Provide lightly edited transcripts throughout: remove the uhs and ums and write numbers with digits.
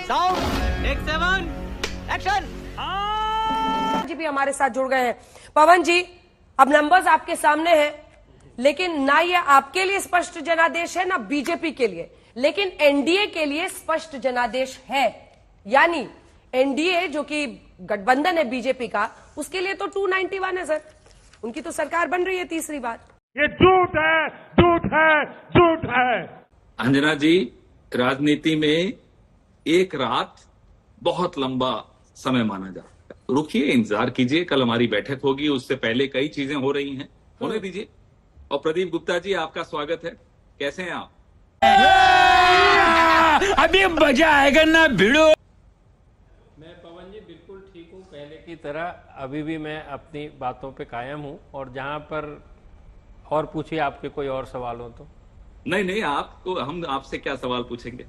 Sound take 7 action. जी भी हमारे साथ जुड़ गए हैं। पवन जी, अब नंबर्स आपके सामने हैं, लेकिन ना ये आपके लिए स्पष्ट जनादेश है ना बीजेपी के लिए, लेकिन एनडीए के लिए स्पष्ट जनादेश है। यानी एनडीए जो कि गठबंधन है बीजेपी का, उसके लिए तो 291 है सर, उनकी तो सरकार बन रही है तीसरी बार। ये झूठ है, झूठ है, झूठ है। अंजना जी, राजनीति में एक रात बहुत लंबा समय माना जाता है। रुकिए, इंतजार कीजिए, कल हमारी बैठक होगी, उससे पहले कई चीजें हो रही हैं, होने दीजिए। और प्रदीप गुप्ता जी, आपका स्वागत है। कैसे हैं आप? अभी मजा आएगा ना भिड़ो। मैं पवन जी बिल्कुल ठीक हूँ, पहले की तरह अभी भी मैं अपनी बातों पे कायम हूँ। और जहाँ पर और पूछिए, आपके कोई और सवाल हो तो। नहीं, आपको हम आपसे क्या सवाल पूछेंगे?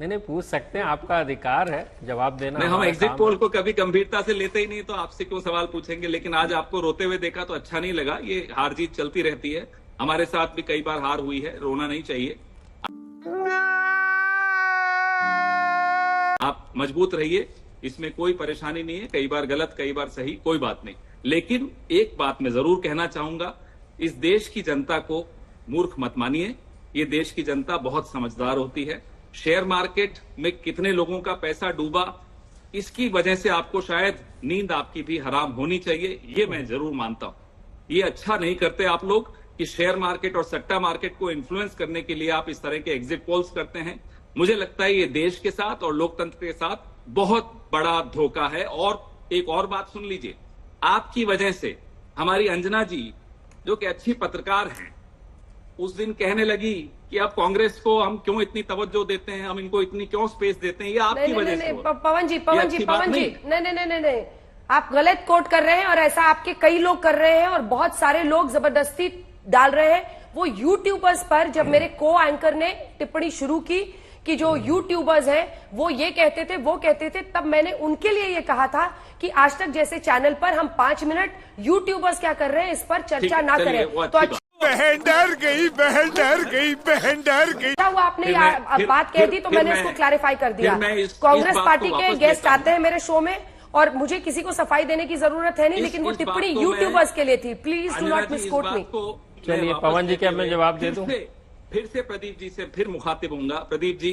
नहीं, पूछ सकते हैं, आपका अधिकार है जवाब देना। नहीं, हम हमारा एग्जिट काम पोल है। को कभी गंभीरता से लेते ही नहीं, तो आपसे क्यों सवाल पूछेंगे। लेकिन आज आपको रोते हुए देखा तो अच्छा नहीं लगा। ये हार जीत चलती रहती है, हमारे साथ भी कई बार हार हुई है, रोना नहीं चाहिए। आप मजबूत रहिए, इसमें कोई परेशानी नहीं है। कई बार गलत, कई बार सही, कोई बात नहीं। लेकिन एक बात मैं जरूर कहना चाहूंगा, इस देश की जनता को मूर्ख मत मानिए। ये देश की जनता बहुत समझदार होती है। शेयर मार्केट में कितने लोगों का पैसा डूबा, इसकी वजह से आपको शायद नींद आपकी भी हराम होनी चाहिए, ये मैं जरूर मानता हूं। ये अच्छा नहीं करते आप लोग कि शेयर मार्केट और सट्टा मार्केट को इन्फ्लुएंस करने के लिए आप इस तरह के एग्जिट पोल्स करते हैं। मुझे लगता है ये देश के साथ और लोकतंत्र के साथ बहुत बड़ा धोखा है। और एक और बात सुन लीजिए, आपकी वजह से हमारी अंजना जी, जो कि अच्छी पत्रकार हैं, उस दिन कहने लगी कि अब कांग्रेस को हम क्यों इतनी तवज्जो देते हैं, हम इनको इतनी क्यों स्पेस देते हैं, ये आपकी वजह से हुआ। पवन जी, नहीं। नहीं, आप गलत कोट कर रहे हैं और ऐसा आपके कई लोग कर रहे हैं और बहुत सारे लोग जबरदस्ती डाल रहे हैं। वो यूट्यूबर्स पर जब मेरे को एंकर ने टिप्पणी शुरू की कि जो यूट्यूबर्स हैं वो ये कहते थे, वो कहते थे, तब मैंने उनके लिए ये कहा था कि आज तक जैसे चैनल पर हम 5 मिनट यूट्यूबर्स क्या कर रहे हैं इस पर चर्चा ना करें। तो अच्छा बहन डर गई, बहन डर गई, बहन डर गई। हुआ आपने बात कह दी तो मैंने उसको क्लैरिफाई कर दिया। कांग्रेस पार्टी के गेस्ट आते हैं मेरे शो में और मुझे किसी को सफाई देने की जरूरत है नहीं, लेकिन वो टिप्पणी यूट्यूबर्स के लिए थी। प्लीज डू नॉट मिसकोट मी। चलिए पवन जी, क्या मैं जवाब दे दूं? फिर से प्रदीप जी से फिर मुखातिब होऊंगा। प्रदीप जी,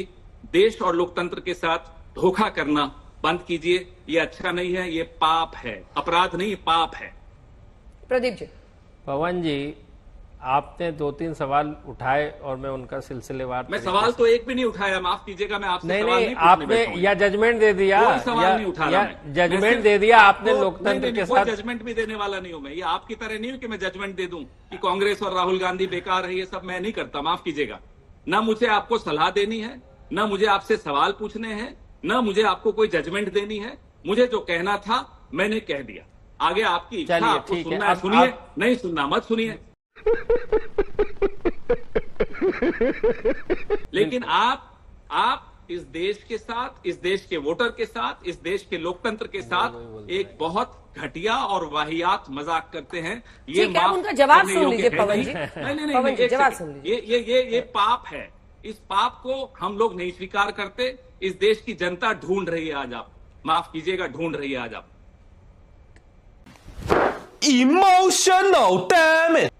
देश और लोकतंत्र के साथ धोखा करना बंद कीजिए। ये अच्छा नहीं है, ये पाप है, अपराध नहीं, पाप है। प्रदीप जी। पवन जी, आपने 2-3 सवाल उठाए और मैं उनका सिलसिलेवार। मैं सवाल तो एक भी नहीं उठाया, माफ कीजिएगा, मैं आपसे सवाल नहीं आपने या जजमेंट दे दिया, कोई सवाल नहीं उठा रहा मैं। जजमेंट दे दिया आपने लोकतंत्र के साथ। जजमेंट भी देने वाला नहीं हूं मैं। ये आपकी तरह नहीं हूं कि मैं जजमेंट दे दूं कि कांग्रेस और राहुल गांधी बेकार है, ये सब मैं नहीं करता, माफ कीजिएगा। ना मुझे आपको सलाह देनी है, ना मुझे आपसे सवाल पूछने हैं, ना मुझे आपको कोई जजमेंट देनी है। मुझे जो कहना था मैंने कह दिया। आगे आपकी इच्छा, आपको सुनना है सुनिए, नहीं सुनना मत सुनिए। लेकिन आप इस देश के साथ, इस देश के वोटर के साथ, इस देश के लोकतंत्र के साथ एक बहुत घटिया और वाहियात मजाक करते हैं। ये उनका जवाब सुन लीजिए पवन जी। नहीं, जवाब सुन लीजिए। ये पाप है। इस पाप को हम लोग नहीं स्वीकार करते। इस देश की जनता ढूंढ रही है आज, आप माफ कीजिएगा, ढूंढ रही है आज आप। Emotional damn it.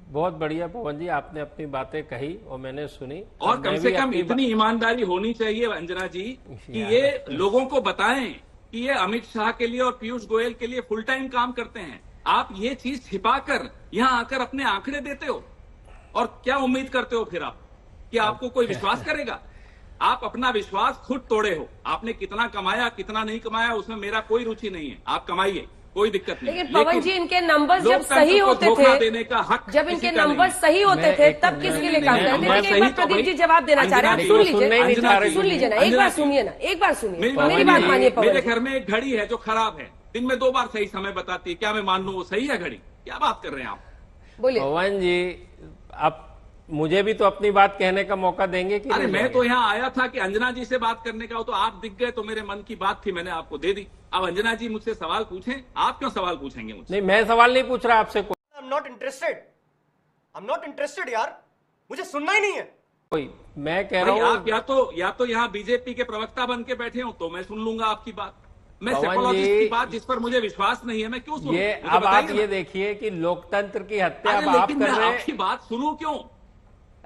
बहुत बढ़िया पवन जी, आपने अपनी बातें कही और मैंने सुनी। और कम से कम इतनी ईमानदारी होनी चाहिए अंजना जी कि ये लोगों को बताएं कि ये अमित शाह के लिए और पीयूष गोयल के लिए फुल टाइम काम करते हैं। आप ये चीज छिपाकर यहां आकर अपने आंकड़े देते हो और क्या उम्मीद करते हो फिर आप कि आपको कोई विश्वास करेगा? आप अपना विश्वास खुद तोड़े हो। आपने कितना कमाया, कितना नहीं कमाया, उसमें मेरा कोई रुचि नहीं है। आप कमाइए, कोई दिक्कत नहीं। लेकिन पवन जी, इनके नंबर्स जब सही होते थे, देने का हक जब इनके नंबर्स सही होते थे, तब किसके लिए काम करते थे? एक बार प्रदीप जी जवाब देना चाह रहे हैं, सुन लीजिए ना, एक बार सुनिए ना, एक बार सुनिए, मेरी बात मानिए पवन। मेरे घर में एक घड़ी है जो खराब है, दिन में 2 बार सही समय बताती है। क्या मैं मान लूं वो सही है घड़ी? क्या बात कर रहे हैं आप? बोलिए पवन जी, आप मुझे भी तो अपनी बात कहने का मौका देंगे कि? अरे मैं तो यहाँ आया था कि अंजना जी से बात करने का हो, तो आप दिख गए तो मेरे मन की बात थी, मैंने आपको दे दी। अब अंजना जी मुझसे सवाल पूछें। आप क्यों सवाल पूछेंगे मुझसे? नहीं, मैं सवाल नहीं पूछ रहा आपसे। आई एम नॉट इंटरेस्टेड यार, मुझे सुनना ही नहीं है। मैं कह भाई रहा आप हूँ या तो यहाँ बीजेपी के प्रवक्ता बन के बैठे हो तो मैं सुन लूंगा आपकी बात। मैं पवन सेकोलॉजिस्ट जी, की बात जिस पर मुझे विश्वास नहीं है मैं क्यों सुनूं? ये मुझे अब आप बताइए ये ना। देखिए कि लोकतंत्र की हत्या अरे अब आप लेकिन कर मैं रहे आपकी हैं। बात सुनूं क्यों?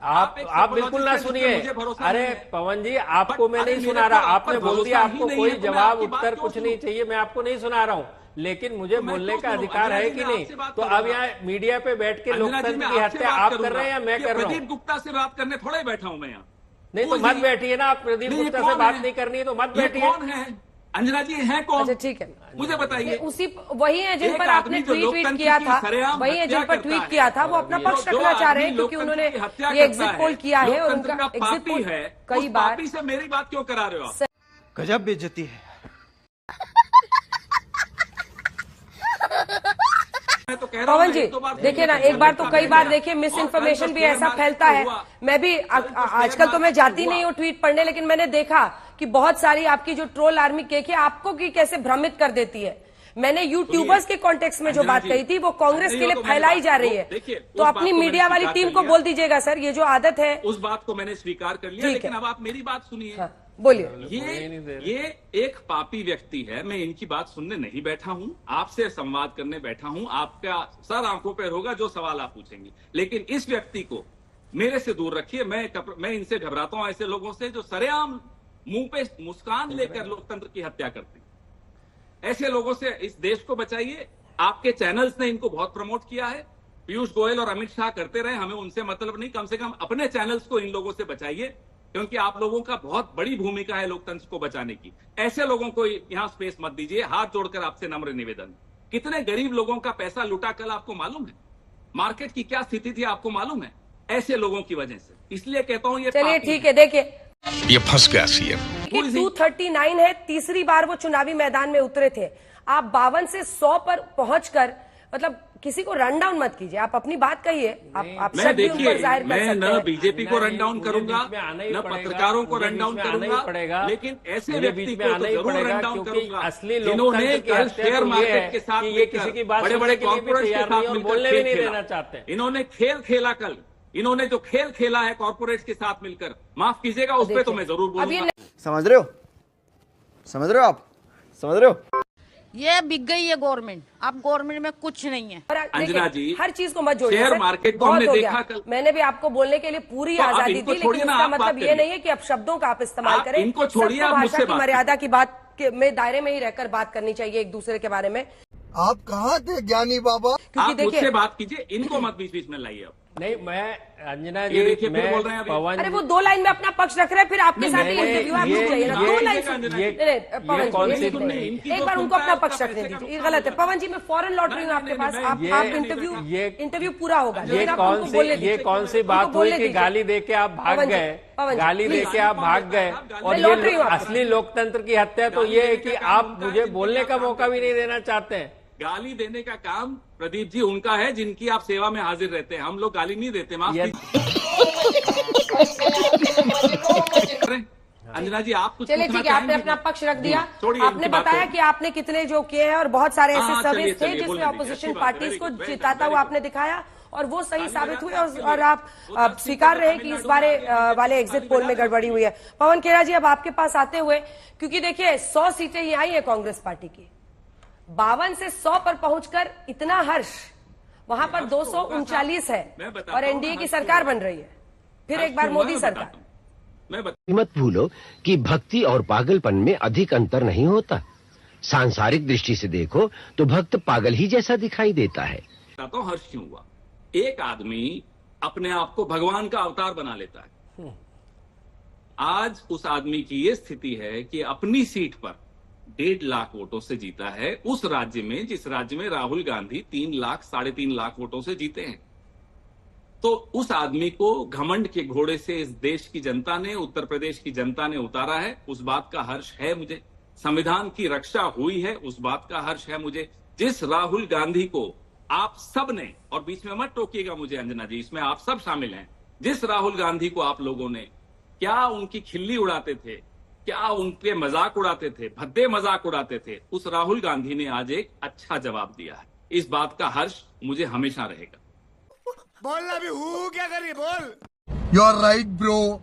आप एक बिल्कुल ना psychologist हैं, जिस पे सुनिए। मुझे भरोसा अरे नहीं है। पवन जी, आपको मैं अरे नहीं मेरे सुना को रहा, आप पर आपने बोल दिया भरोसा ही आपको नहीं कोई है, तो मैं जवाब आपकी बात उत्तर क्यों कुछ नहीं सुनूं? चाहिए, मैं आपको नहीं सुना रहा हूँ। लेकिन मुझे तो मैं बोलने क्यों का सुनूं? अधिकार है अंजना कि जी, मैं नहीं? आपसे बात तो अब करूंगा। यहाँ मीडिया पे बैठ के अंजना जी, लोकतंत्र मैं की आपसे हत्या बात आप कर करूंगा। रहे हैं या मैं ये कर रहा प्रदीप हूँ? गुप्ता से बात करने थोड़े बैठा हूं मैं यहाँ। नहीं तो मत बैठिए ना, आप प्रदीप नहीं, ये गुप्ता से कौन बात है? नहीं करनी है तो मत ये बैठिए। कौन है? अंजना जी हैं कौन? अच्छा ठीक है, मुझे बताइए। उसी वही है जिन एक पर आदमी आपने जो ट्वीट लोकतंत्र किया की था, सरेआम वही है हत्या जिन पर करता ट्वीट है। किया था, वो अपना पक्ष जो रखना चाह रहे आदमी हैं क्योंकि लोकतंत्र उन्होंने की हत्या ये करता एग्जिट है, पोल किया है और लोकतंत्र उनका का एग्जिट पापी पोल है, कई उस बार पापी से मेरी बात क्यों करा रहे हो आप? गजब बेइज्जती है। मैं तो कह रहा हूं पवन ना, जी एक दो बार देखिए ना, देखिए, एक बार तो कई बार और देखिए मिस कल इन्फॉर्मेशन जो भी शेयर ऐसा मार्केट फैलता में है। हुआ, मैं भी आजकल तो मैं जाती नहीं हूँ ट्वीट पढ़ने, लेकिन मैंने देखा कि बहुत सारी आपकी जो ट्रोल आर्मी केक है आपको की कैसे भ्रमित कर देती है। मैंने यूट्यूबर्स के कॉन्टेक्स्ट में जो अंजना बात जी, कही थी वो कांग्रेस नहीं, के वो लिए तो मैंने फैलाई बात- जा रही वो- है, देखिए, तो उस अपनी बात को मैंने मीडिया वाली स्वीकार टीम कर को लिया। बोल दीजिएगा सर, ये जो आदत है। उस बात को मैंने स्वीकार कर लिया, ठीक लेकिन है। अब आप मेरी बात सुनिए। हाँ, बोलिए। ये एक पापी व्यक्ति है, मैं इनकी बात सुनने नहीं बैठा हूं, आपसे संवाद करने बैठा हूं। आपका सर आंखों पर होगा जो सवाल आप पूछेंगे, लेकिन इस व्यक्ति को मेरे से दूर रखिए। मैं इनसे घबराता हूं, ऐसे लोगों से जो सरेआम मुंह पे मुस्कान लेकर लोकतंत्र की हत्या करते हैं। ऐसे लोगों से इस देश को बचाइए। आपके चैनल्स ने इनको बहुत प्रमोट किया है, पीयूष गोयल और अमित शाह करते रहे, हमें उनसे मतलब नहीं। कम से कम अपने चैनल्स को इन लोगों से बचाइए, क्योंकि आप लोगों का बहुत बड़ी भूमिका है लोकतंत्र को बचाने की। ऐसे लोगों को यहां स्पेस मत दीजिए। हाथ जोड़कर आपसे नम्र निवेदन। कितने गरीब लोगों का पैसा लुटा कल आपको मालूम है? मार्केट की क्या स्थिति थी आपको मालूम है? ऐसे लोगों की वजह से। इसलिए कहता हूं ये चलिए पापी ठीक है, देखिए ये फंस गया सीएम। कि 239 है, तीसरी बार वो चुनावी मैदान में उतरे थे। आप 52 से 100 पर पहुंचकर मतलब किसी को रन डाउन मत कीजिए, आप अपनी बात कहिए। आप मैं शक भी उन देखिए, पर जाहिर कर मैं सकते न हैं। बीजेपी को रन डाउन मुझे करूंगा, बीच में आना ही न पड़ेगा, पत्रकारों को मुझे रन डाउन बीच में आना ही करूंगा, पड़ेगा, लेकिन ऐसे मुझे व्यक्ति बीच में को आना तो ही जरूर पड़ेगा, रन डाउन क्योंकि करूंगा असली जिन्होंने लोकतंत्र की कल हत्या शेयर तो ये मार्केट है के साथ कि ये किसी की बात बड़े सुनने बड़े के लिए भी कॉर्पोरेट्स के तैयार साथ नहीं और मिलकर बोलने भी खेल नहीं खेला। देना चाहते हैं। इन्होंने खेल खेला कल, इन्होंने जो खेल खेला है कॉर्पोरेट्स के साथ मिलकर, माफ कीजिएगा, उस पर तो मैं जरूर अब ये बोलूंगा। समझ रहे हो? समझ रहे हो आप? समझ रहे हो? ये बिक गई है गवर्नमेंट, अब गवर्नमेंट में कुछ नहीं है। और अंजना देखिए, जी, हर चीज को मत जोड़िए शेयर सर, मार्केट को बहुत हमने हो देखा गया। कल। मैंने भी आपको बोलने के लिए पूरी तो आप आजादी इनको दी, लेकिन छोड़िए ना, इसका आप बात मतलब ये करिए। नहीं है कि अब शब्दों का आप इस्तेमाल आप करें। इनको छोड़िए, सबको आप भाषा मुझसे की बात मर्यादा की बात में दायरे में ही रहकर बात करनी चाहिए एक दूसरे के बारे में, आप कहाँ थे ज्ञानी बाबा? क्योंकि आप मुझसे देखिए बात कीजिए, इनको मत बीच बीच में लाइए आप। नहीं, मैं अंजना ये जी, देखिए, फिर मैं बोल रहे हैं अभी। पवन अरे वो 2 लाइन में अपना पक्ष रख रहे हैं, फिर आपके साथ ही नहीं, इंटरव्यू आपको ये- चाहिए ना, ये- 2 लाइन ये- सुन- ये- नहीं, पवन ये जी, कौन ये सी- नहीं, इनकी एक जो बार उनको सुनता है, अपना पक्ष उसका रखने पैसे का दीजिए, ये नुकसान गलत है। होता है। पवन जी, मैं फौरन लौट रही हूँ नहीं, आपके नहीं, पास, नहीं, आप ये- इंटरव्यू पूरा होगा, ये लेकिन आप कौन उनको सी बोलने ये दीजिए। कौन सी उनको बात हुई बोलने कि दीजिए। गाली दे के आप भाग पवन जी, गए? पवन जी, गाली दे please। के आप भाग गए, और मैं लौट रही हूँ ये आपके असली लोकतंत्र की हत्या तो ये है कि आप मुझे बोलने का मौका भी नहीं देना चाहते हैं। गाली देने का काम प्रदीप जी उनका है, जिनकी आप सेवा में हाजिर रहते हैं। हम लोग गाली नहीं देते, माफ ये- कीजिए। अंजना जी, आप कुछ चलिए पूछना ठीक है, आपने चाहेंगी? अपना पक्ष रख दिया। छोड़िए, आपने इनकी बात बताया को। कि आपने कितने जो किए हैं और बहुत सारे ऐसे हाँ, सर्विस चलिए, थे चलिए, जिसमें बोलने दीजिए, ऑपोजिशन अच्छी बात है, पार्टीज very को good, very जिताता good, हुआ very आपने दिखाया और वो सही साबित हुए, आपके और लिए। आप वो तो स्वीकार रहे कि इस बारे वाले एग्जिट पोल में गड़बड़ी हुई है। पवन खेरा जी, अब आपके पास आते हुए, क्योंकि देखिए 100 सीटें ये आई है कांग्रेस पार्टी की, 52 से 100 पर पहुंचकर इतना हर्ष, वहां पर 239 है और एनडीए की सरकार बन रही है, फिर एक बार मोदी सरकार। मत भूलो कि भक्ति और पागलपन में अधिक अंतर नहीं होता। सांसारिक दृष्टि से देखो तो भक्त पागल ही जैसा दिखाई देता है। बताता हूं हर्ष क्यों हुआ। एक आदमी अपने आप को भगवान का अवतार बना लेता है। आज उस आदमी की ये स्थिति है कि अपनी सीट पर 1.5 लाख वोटों से जीता है, उस राज्य में जिस राज्य में राहुल गांधी 3 लाख 3.5 लाख वोटों से जीते हैं। तो उस आदमी को घमंड के घोड़े से इस देश की जनता ने, उत्तर प्रदेश की जनता ने उतारा है, उस बात का हर्ष है मुझे। संविधान की रक्षा हुई है, उस बात का हर्ष है मुझे। जिस राहुल गांधी को आप सब ने, और बीच में मत टोकिएगा मुझे अंजना जी, इसमें आप सब शामिल हैं, जिस राहुल गांधी को आप लोगों ने क्या उनकी खिल्ली उड़ाते थे, क्या उनके मजाक उड़ाते थे, भद्दे मजाक उड़ाते थे, उस राहुल गांधी ने आज एक अच्छा जवाब दिया है। इस बात का हर्ष मुझे हमेशा रहेगा। बोलना भी हूँ क्या करिए बोल। You are right bro.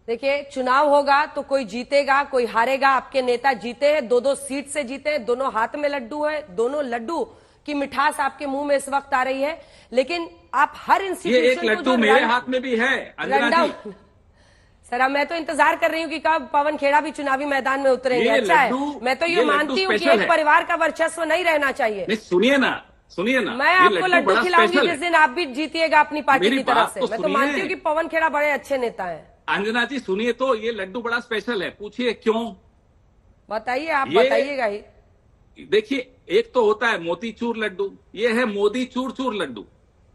देखिए, चुनाव होगा तो कोई जीतेगा कोई हारेगा। आपके नेता जीते हैं, 2-2 सीट से जीते हैं, दोनों हाथ में लड्डू है, दोनों लड्डू की मिठास आपके मुंह में इस वक्त आ रही है। लेकिन आप हर ये इंस्टीट्यूशन एक लड्डू मेरे हाथ में भी है अंजना जी। सर, अब मैं तो इंतजार कर रही हूँ कि कब पवन खेड़ा भी चुनावी मैदान में उतरेंगे। ये अच्छा है, लड्डू- मैं तो ये ये मानती हूँ कि स्पेशल एक है। परिवार का वर्चस्व नहीं रहना चाहिए। नहीं, सुनिए ना मैं ये आपको लड्डू बड़ा खिलाऊंगी स्पेशल जिस है। दिन आप भी जीतिएगा अपनी पार्टी मेरी की तरफ बात से। तो मैं तो सुनिए। मानती हूँ कि पवन खेड़ा बड़े अच्छे नेता हैं। अंजना जी सुनिए, तो ये लड्डू बड़ा स्पेशल है, पूछिए क्यों। बताइए, आप ये- बताइएगा ही। देखिए, एक तो होता है मोतीचूर लड्डू, ये है मोदी चूर चूर लड्डू।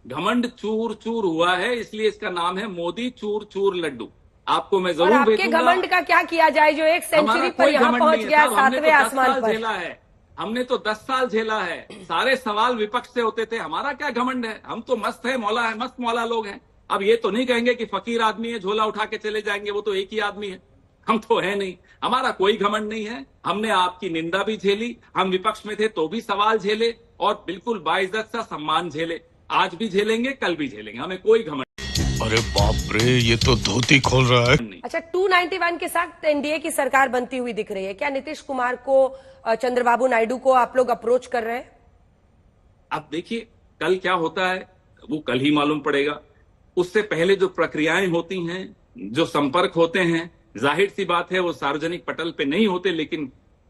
घमंड चूर चूर हुआ है, इसलिए इसका नाम है मोदी चूर चूर लड्डू। आपको मैं और जरूर आपके भेजूंगा। घमंड का क्या किया जाए जो एक हमारा सेंचुरी पर कोई यहाँ घमंड पहुंच नहीं है गया, साहब, हमने तो 7वें 10 आसमान साल पर। झेला है। हमने तो 10 साल झेला है। सारे सवाल विपक्ष से होते थे, हमारा क्या घमंड है। हम तो मस्त है, मौला है, मस्त मौला लोग हैं। अब ये तो नहीं कहेंगे कि फकीर आदमी है, झोला उठा के चले जाएंगे, वो तो एक ही आदमी है। हम तो है नहीं, हमारा कोई घमंड नहीं है। हमने आपकी निंदा भी झेली, हम विपक्ष में थे तो भी सवाल झेले, और बिल्कुल बाइज्जत सा सम्मान झेले। आज भी झेलेंगे, कल भी झेलेंगे, हमें कोई घमंड अरे बाप रे, ये तो धोती खोल रहा है। नहीं। अच्छा, 291 के साथ एनडीए की सरकार बनती हुई दिख रही है। क्या नीतीश कुमार को, चंद्रबाबू नायडू को आप लोग अप्रोच कर रहे हैं? अब देखिए, कल क्या होता है वो कल ही मालूम पड़ेगा। उससे पहले जो प्रक्रियाएं होती हैं, जो संपर्क होते हैं, जाहिर सी बात है वो सार्वजनिक पटल पे नहीं होते, लेकिन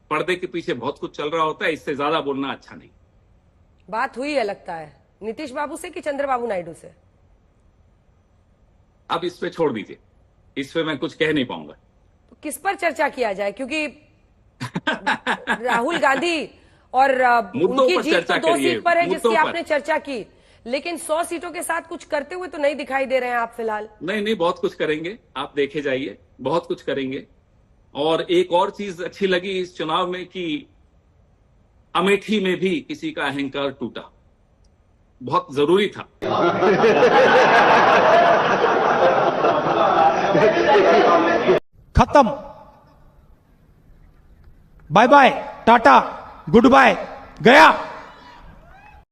पर्दे के पीछे बहुत कुछ चल रहा होता है। इससे ज्यादा बोलना अच्छा नहीं। बात हुई है लगता है नीतीश बाबू से कि चंद्रबाबू नायडू से? अब इस पे छोड़ दीजिए, इस पे मैं कुछ कह नहीं पाऊंगा। तो किस पर चर्चा किया जाए, क्योंकि राहुल गांधी और मुद्दों उनकी पर जीत चर्चा तो 2 करिए, सीट पर है मुद्दों जिसकी पर। आपने चर्चा की, लेकिन 100 सीटों के साथ कुछ करते हुए तो नहीं दिखाई दे रहे हैं आप फिलहाल। नहीं नहीं, बहुत कुछ करेंगे, आप देखे जाइए, बहुत कुछ करेंगे। और एक और चीज अच्छी लगी इस चुनाव में कि अमेठी में भी किसी का अहंकार टूटा, बहुत जरूरी था। खत्म, bye bye, tata, goodbye, गया।